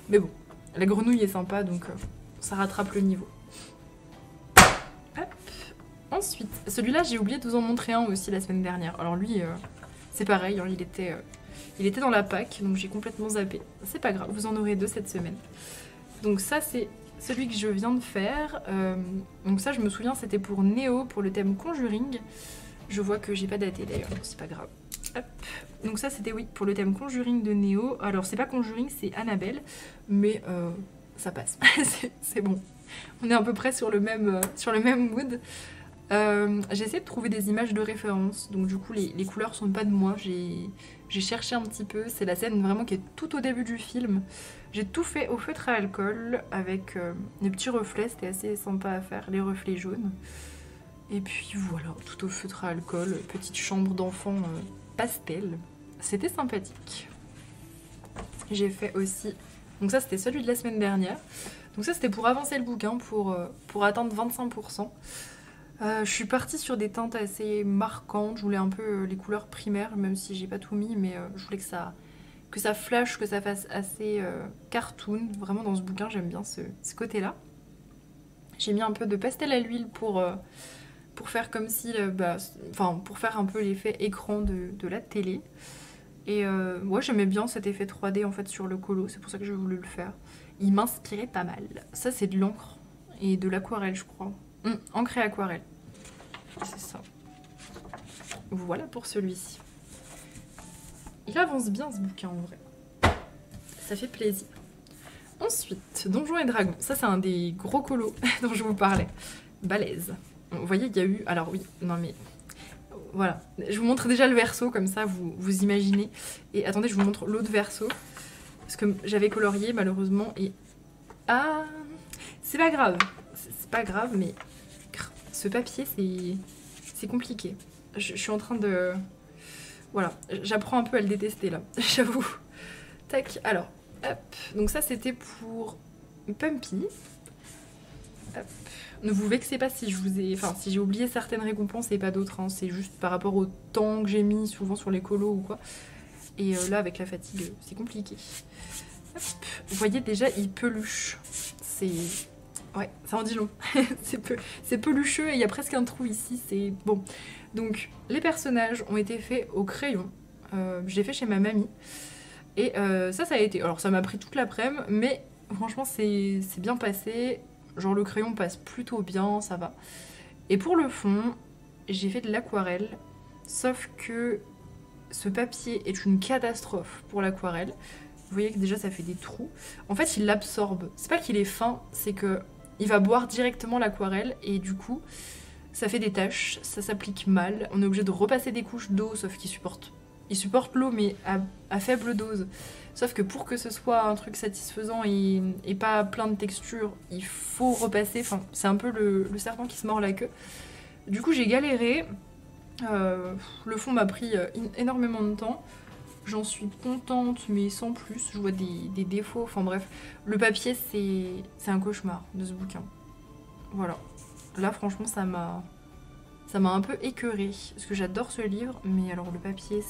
Mais bon, la grenouille est sympa, donc ça rattrape le niveau. Hop. Ensuite, celui-là j'ai oublié de vous en montrer un aussi la semaine dernière. Alors lui, c'est pareil, hein, il était dans la pack, donc j'ai complètement zappé. C'est pas grave, vous en aurez deux cette semaine. Donc ça c'est celui que je viens de faire. Donc ça je me souviens c'était pour Néo, pour le thème Conjuring. Je vois que j'ai pas daté d'ailleurs, c'est pas grave. Hop. Donc ça c'était oui pour le thème Conjuring de Néo. Alors c'est pas Conjuring, c'est Annabelle. Mais ça passe, c'est bon. On est à peu près sur le même mood. J'ai essayé de trouver des images de référence. Donc du coup les couleurs sont pas de moi. J'ai cherché un petit peu. C'est la scène vraiment qui est tout au début du film. J'ai tout fait au feutre à alcool avec des petits reflets, c'était assez sympa à faire, les reflets jaunes. Et puis voilà, tout au feutre à alcool, petite chambre d'enfant pastel. C'était sympathique. J'ai fait aussi... Donc ça c'était celui de la semaine dernière. Donc ça c'était pour avancer le bouquin, pour atteindre 25%. Je suis partie sur des teintes assez marquantes, je voulais un peu les couleurs primaires, même si j'ai pas tout mis, mais je voulais que ça flash, que ça fasse assez cartoon. Vraiment dans ce bouquin j'aime bien ce côté-là. J'ai mis un peu de pastel à l'huile pour faire comme si... pour faire un peu l'effet écran de la télé. Et ouais j'aimais bien cet effet 3D en fait sur le colo, c'est pour ça que j'ai voulu le faire. Il m'inspirait pas mal. Ça c'est de l'encre et de l'aquarelle je crois. Encre et aquarelle. C'est ça. Voilà pour celui-ci. Il avance bien ce bouquin en vrai. Ça fait plaisir. Ensuite, Donjons et Dragons. Ça c'est un des gros colos dont je vous parlais. Balèze. Vous voyez il y a eu... Alors oui, non mais... Voilà. Je vous montre déjà le verso comme ça vous imaginez. Et attendez, je vous montre l'autre verso. Parce que j'avais colorié malheureusement et... Ah... C'est pas grave. C'est pas grave mais... Ce papier c'est compliqué. Je suis en train de... Voilà, j'apprends un peu à le détester là, j'avoue. Tac, alors, hop. Donc ça c'était pour Pumpy. Hop. Ne vous vexez pas si si j'ai oublié certaines récompenses et pas d'autres, hein. C'est juste par rapport au temps que j'ai mis souvent sur les colos ou quoi. Et là avec la fatigue, c'est compliqué. Hop. Vous voyez déjà il peluche. C'est... Ouais, ça en dit long. C'est pelucheux et il y a presque un trou ici, c'est bon. Donc, les personnages ont été faits au crayon. Je l'ai fait chez ma mamie. Et ça a été... Alors, ça m'a pris toute l'après-midi, mais franchement, c'est bien passé. Genre, le crayon passe plutôt bien, ça va. Et pour le fond, j'ai fait de l'aquarelle. Sauf que ce papier est une catastrophe pour l'aquarelle. Vous voyez que déjà, ça fait des trous. En fait, il l'absorbe. C'est pas qu'il est fin, c'est que... Il va boire directement l'aquarelle et du coup ça fait des taches, ça s'applique mal, on est obligé de repasser des couches d'eau sauf qu'il supporte il supporte l'eau mais à faible dose. Sauf que pour que ce soit un truc satisfaisant et pas plein de textures, il faut repasser. Enfin, c'est un peu le serpent qui se mord la queue. Du coup, j'ai galéré. Le fond m'a pris énormément de temps. J'en suis contente, mais sans plus. Je vois des défauts. Enfin bref, le papier, c'est un cauchemar de ce bouquin. Voilà. Là, franchement, ça m'a un peu écœurée. Parce que j'adore ce livre, mais alors le papier,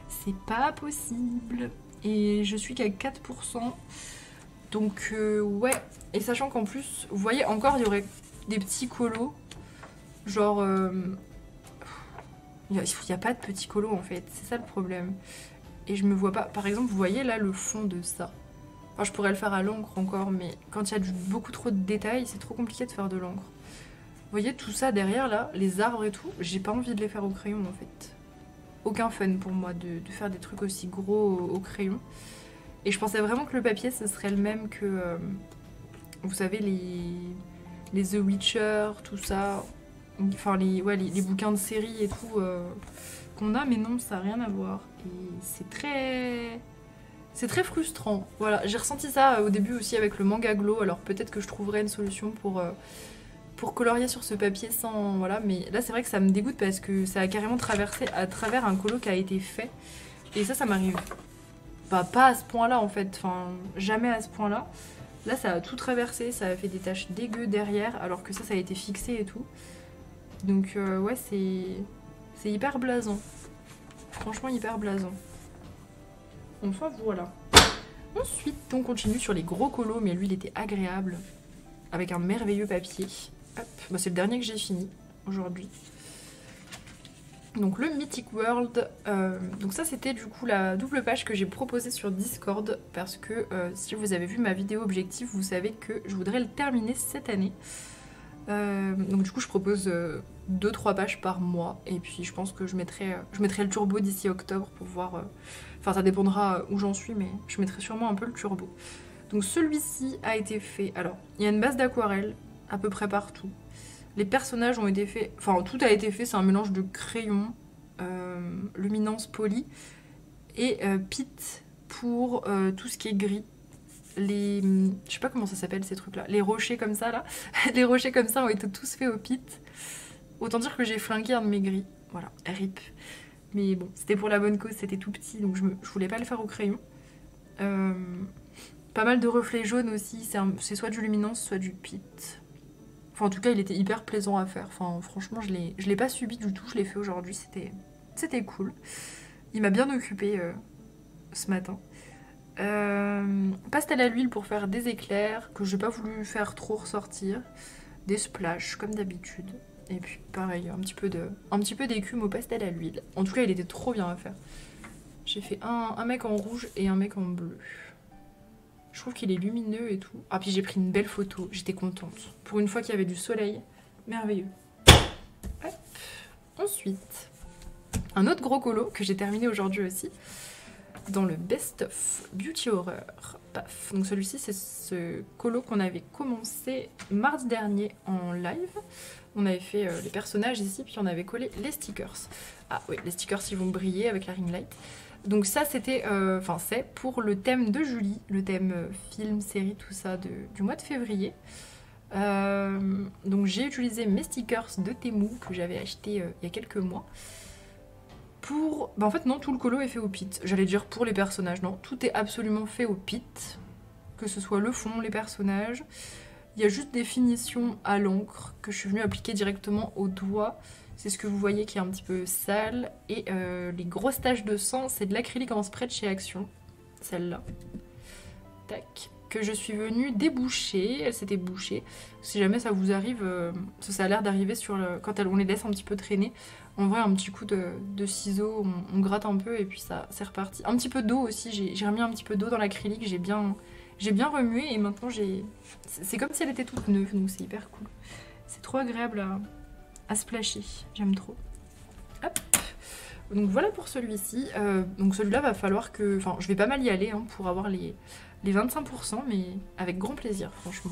c'est pas possible. Et je suis qu'à 4%. Donc, ouais. Et sachant qu'en plus, vous voyez, encore, il y aurait des petits colos. Genre... il n'y a pas de petits colos en fait, c'est ça le problème. Et je me vois pas. Par exemple, vous voyez là le fond de ça. Enfin, je pourrais le faire à l'encre encore, mais quand il y a beaucoup trop de détails, c'est trop compliqué de faire de l'encre. Vous voyez tout ça derrière là, les arbres et tout, j'ai pas envie de les faire au crayon en fait. Aucun fun pour moi de faire des trucs aussi gros au crayon. Et je pensais vraiment que le papier ce serait le même que, vous savez, les The Witcher, tout ça. Enfin, les bouquins de série et tout qu'on a, mais non, ça n'a rien à voir. Et c'est très frustrant. Voilà, j'ai ressenti ça au début aussi avec le manga Glow, alors peut-être que je trouverai une solution pour colorier sur ce papier sans... Voilà, mais là c'est vrai que ça me dégoûte parce que ça a carrément traversé à travers un colo qui a été fait. Et ça m'arrive. Bah, pas à ce point-là en fait, enfin, jamais à ce point-là. Là, ça a tout traversé, ça a fait des taches dégueu derrière, alors que ça a été fixé et tout. Donc ouais, c'est hyper blasant. Franchement, hyper blasant. Enfin, voilà. Ensuite, on continue sur les gros colos, mais lui, il était agréable. Avec un merveilleux papier. Hop, bah, c'est le dernier que j'ai fini aujourd'hui. Donc le Mythic World, donc ça c'était du coup la double page que j'ai proposée sur Discord parce que si vous avez vu ma vidéo objectif, vous savez que je voudrais le terminer cette année. Donc du coup je propose 2-3 pages par mois et puis je pense que je mettrai le turbo d'ici octobre pour voir, enfin ça dépendra où j'en suis mais je mettrai sûrement un peu le turbo. Donc celui-ci a été fait, alors il y a une base d'aquarelle à peu près partout. Les personnages ont été faits, enfin tout a été fait, c'est un mélange de crayon, luminance polie et pit pour tout ce qui est gris. Je sais pas comment ça s'appelle ces trucs là, les rochers comme ça là, les rochers comme ça ont été tous faits au pit. Autant dire que j'ai flingué un de mes gris, voilà, rip. Mais bon, c'était pour la bonne cause, c'était tout petit donc je voulais pas le faire au crayon. Pas mal de reflets jaunes aussi, c'est soit du luminance soit du pit. Enfin, en tout cas, il était hyper plaisant à faire. Enfin, franchement, je l'ai pas subi du tout. Je l'ai fait aujourd'hui. C'était cool. Il m'a bien occupée ce matin. Pastel à l'huile pour faire des éclairs que j'ai pas voulu faire trop ressortir. Des splashes comme d'habitude. Et puis pareil, un petit peu d'écume au pastel à l'huile. En tout cas, il était trop bien à faire. J'ai fait un mec en rouge et un mec en bleu. Je trouve qu'il est lumineux et tout. Ah, puis j'ai pris une belle photo, j'étais contente. Pour une fois qu'il y avait du soleil, merveilleux. Hop. Ensuite, un autre gros colo que j'ai terminé aujourd'hui aussi, dans le Best of Beauty Horror. Paf. Donc celui-ci, c'est ce colo qu'on avait commencé mardi dernier en live. On avait fait les personnages ici, puis on avait collé les stickers. Ah oui, les stickers, ils vont briller avec la ring light. Donc ça c'était, c'est pour le thème de Julie, le thème film, série, tout ça du mois de février. Donc j'ai utilisé mes stickers de Temu que j'avais acheté il y a quelques mois. Pour... Bah en fait non, tout le colo est fait au pit. J'allais dire pour les personnages, non. Tout est absolument fait au pit. Que ce soit le fond, les personnages. Il y a juste des finitions à l'encre que je suis venue appliquer directement au doigt. C'est ce que vous voyez qui est un petit peu sale. Et les grosses taches de sang, c'est de l'acrylique en spray de chez Action. Celle-là. Tac. Que je suis venue déboucher. Elle s'était bouchée. Si jamais ça vous arrive, ça a l'air d'arriver sur quand on les laisse un petit peu traîner. En vrai, un petit coup de ciseaux, on gratte un peu et puis ça c'est reparti. Un petit peu d'eau aussi. J'ai remis un petit peu d'eau dans l'acrylique. J'ai bien remué et maintenant c'est comme si elle était toute neuve. Donc c'est hyper cool. C'est trop agréable à splasher, j'aime trop. Hop. Donc voilà pour celui-ci. Donc celui-là va falloir que... Enfin, je vais pas mal y aller hein, pour avoir les 25%, mais avec grand plaisir, franchement.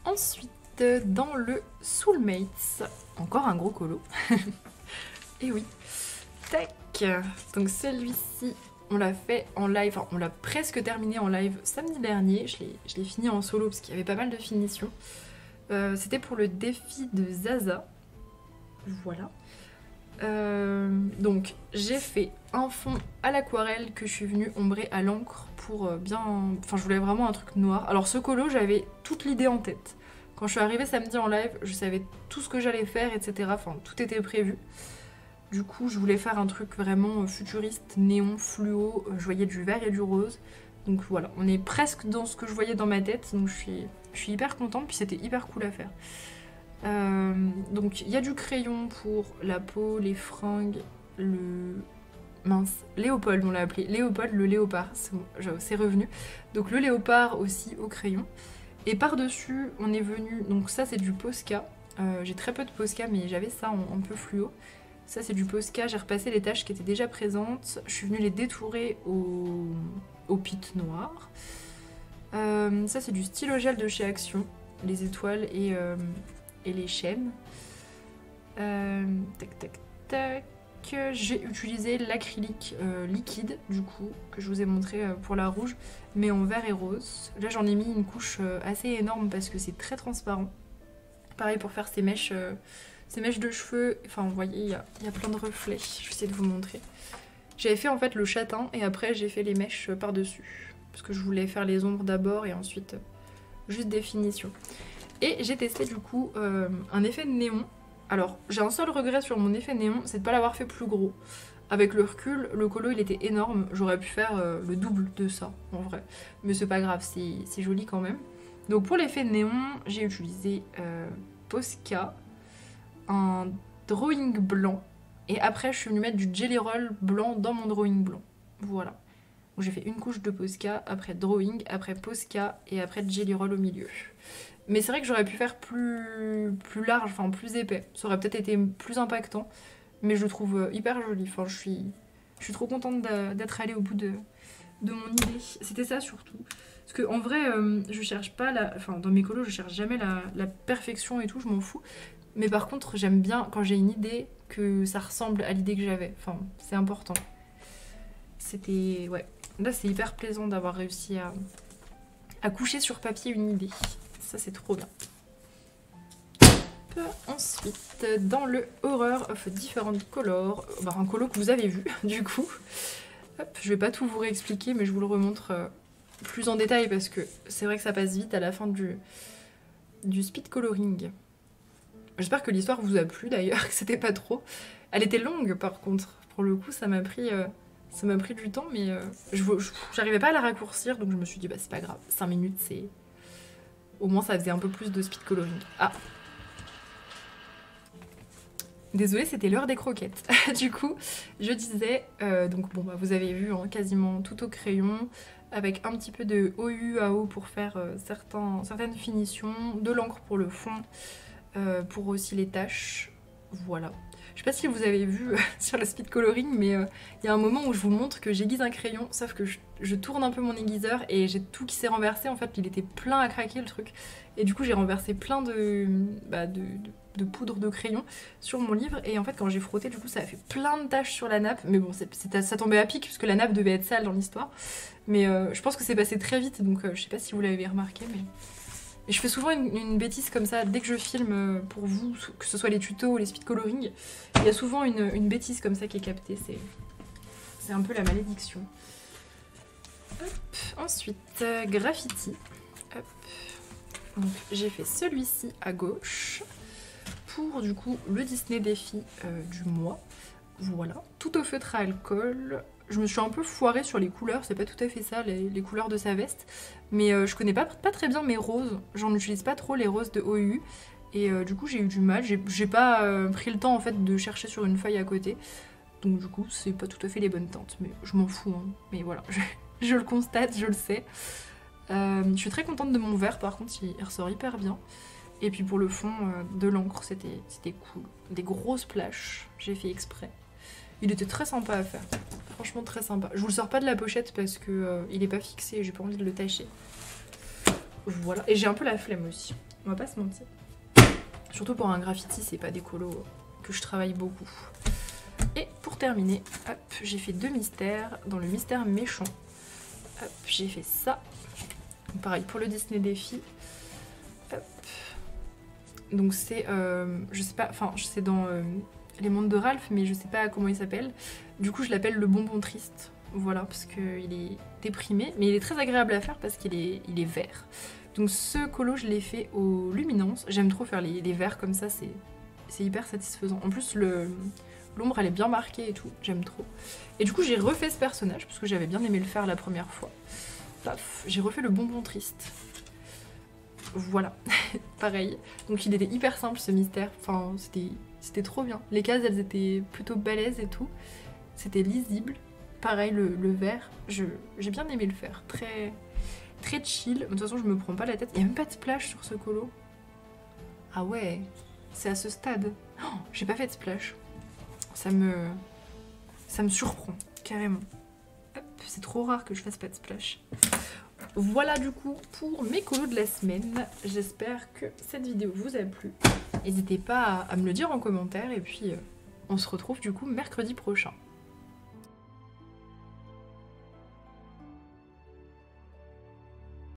Ensuite, dans le Soulmates. Encore un gros colo. Et oui. Tac. Donc celui-ci, on l'a fait en live, enfin on l'a presque terminé en live samedi dernier. Je l'ai fini en solo parce qu'il y avait pas mal de finitions. C'était pour le défi de Zaza. Voilà. Donc j'ai fait un fond à l'aquarelle que je suis venue ombrer à l'encre pour bien... Enfin je voulais vraiment un truc noir. Alors ce colo, j'avais toute l'idée en tête. Quand je suis arrivée samedi en live, je savais tout ce que j'allais faire, etc. Enfin tout était prévu. Du coup je voulais faire un truc vraiment futuriste, néon, fluo, je voyais du vert et du rose. Donc voilà, on est presque dans ce que je voyais dans ma tête, donc je suis hyper contente, puis c'était hyper cool à faire. Donc il y a du crayon pour la peau, les fringues, le... Mince, Léopold on l'a appelé, Léopold le léopard, c'est revenu. Donc le léopard aussi au crayon. Et par-dessus on est venu, donc ça c'est du Posca, j'ai très peu de Posca mais j'avais ça en peu fluo. Ça c'est du Posca, j'ai repassé les taches qui étaient déjà présentes, je suis venue les détourer au pit noir. Ça c'est du stylo gel de chez Action, les étoiles et les chaînes. Tac tac tac. J'ai utilisé l'acrylique liquide du coup que je vous ai montré pour la rouge, mais en vert et rose. Là j'en ai mis une couche assez énorme parce que c'est très transparent. Pareil pour faire ces mèches de cheveux. Enfin vous voyez il y a plein de reflets. Je vais essayer de vous montrer. J'avais fait en fait le châtain et après j'ai fait les mèches par dessus parce que je voulais faire les ombres d'abord et ensuite juste des finitions. Et j'ai testé du coup un effet de néon. Alors j'ai un seul regret sur mon effet néon, c'est de ne pas l'avoir fait plus gros. Avec le recul, le colo il était énorme, j'aurais pu faire le double de ça en vrai. Mais c'est pas grave, c'est joli quand même. Donc pour l'effet néon, j'ai utilisé Posca, un drawing blanc. Et après je suis venue mettre du Jelly Roll blanc dans mon drawing blanc. Voilà. Donc j'ai fait une couche de Posca, après drawing, après Posca et après Jelly Roll au milieu. Mais c'est vrai que j'aurais pu faire plus large, enfin plus épais. Ça aurait peut-être été plus impactant. Mais je le trouve hyper joli. Enfin, je suis trop contente d'être allée au bout de mon idée. C'était ça surtout. Parce qu'en vrai, je cherche pas enfin, dans mes colos, je cherche jamais la perfection et tout, je m'en fous. Mais par contre, j'aime bien quand j'ai une idée que ça ressemble à l'idée que j'avais. Enfin, c'est important. C'était... Ouais. Là, c'est hyper plaisant d'avoir réussi à coucher sur papier une idée. Ça c'est trop bien. Ensuite, dans le Horror of Different Colors, bah, un colo que vous avez vu du coup. Hop, je vais pas tout vous réexpliquer mais je vous le remontre plus en détail parce que c'est vrai que ça passe vite à la fin du speed coloring. J'espère que l'histoire vous a plu d'ailleurs, que c'était pas trop. Elle était longue par contre, pour le coup ça m'a pris du temps mais j'arrivais pas à la raccourcir donc je me suis dit bah c'est pas grave, 5 minutes c'est... Au moins ça faisait un peu plus de speed coloring. Ah, désolée, c'était l'heure des croquettes. Du coup, je disais, donc bon, bah, vous avez vu hein, quasiment tout au crayon, avec un petit peu de OU pour faire certaines finitions, de l'encre pour le fond, pour aussi les taches. Voilà. Je sais pas si vous avez vu sur le speed coloring, mais il y a un moment où je vous montre que j'aiguise un crayon, sauf que je tourne un peu mon aiguiseur et j'ai tout qui s'est renversé. En fait, il était plein à craquer le truc. Et du coup, j'ai renversé plein de poudre de crayon sur mon livre. Et en fait, quand j'ai frotté, du coup, ça a fait plein de taches sur la nappe. Mais bon, ça tombait à pic puisque la nappe devait être sale dans l'histoire. Mais je pense que c'est passé très vite, donc je sais pas si vous l'avez remarqué, mais... Et je fais souvent une bêtise comme ça, dès que je filme pour vous, que ce soit les tutos ou les speed coloring, il y a souvent une bêtise comme ça qui est captée, c'est un peu la malédiction. Hop. Ensuite, graffiti. Hop. Donc j'ai fait celui-ci à gauche, pour du coup le Disney défi du mois. Voilà, tout au feutre à alcool. Je me suis un peu foirée sur les couleurs, c'est pas tout à fait ça, les couleurs de sa veste. Mais je connais pas très bien mes roses, j'en utilise pas trop les roses de OU. Et du coup j'ai eu du mal, j'ai pas pris le temps en fait de chercher sur une feuille à côté. Donc du coup c'est pas tout à fait les bonnes teintes, mais je m'en fous. Hein. Mais voilà, je le constate, je le sais. Je suis très contente de mon vert par contre, il ressort hyper bien. Et puis pour le fond de l'encre, c'était cool. Des grosses plages, j'ai fait exprès. Il était très sympa à faire, franchement très sympa. Je vous le sors pas de la pochette parce que il est pas fixé et j'ai pas envie de le tâcher. Voilà, et j'ai un peu la flemme aussi, on va pas se mentir. Surtout pour un graffiti, c'est pas des colos que je travaille beaucoup. Et pour terminer, hop, j'ai fait 2 mystères dans le mystère méchant. Hop, j'ai fait ça. Pareil pour le Disney Défi. Hop. Donc c'est, je sais pas, enfin c'est dans les mondes de Ralph, mais je sais pas comment il s'appelle. Du coup je l'appelle le bonbon triste. Voilà, parce qu'il est déprimé, mais il est très agréable à faire parce qu'il est, vert. Donc ce colo je l'ai fait aux luminances. J'aime trop faire les verts comme ça, c'est hyper satisfaisant. En plus l'ombre elle est bien marquée et tout, j'aime trop. Et du coup j'ai refait ce personnage parce que j'avais bien aimé le faire la première fois. Paf, j'ai refait le bonbon triste. Voilà, pareil. Donc il était hyper simple ce mystère, enfin c'était trop bien. Les cases elles étaient plutôt balèzes et tout, c'était lisible. Pareil le vert, j'ai bien aimé le faire, très, très chill. De toute façon je me prends pas la tête, il n'y a même pas de splash sur ce colo. Ah ouais, c'est à ce stade. Oh, j'ai pas fait de splash. Ça me surprend, carrément. C'est trop rare que je fasse pas de splash. Voilà du coup pour mes colos de la semaine. J'espère que cette vidéo vous a plu. N'hésitez pas à me le dire en commentaire et puis on se retrouve du coup mercredi prochain.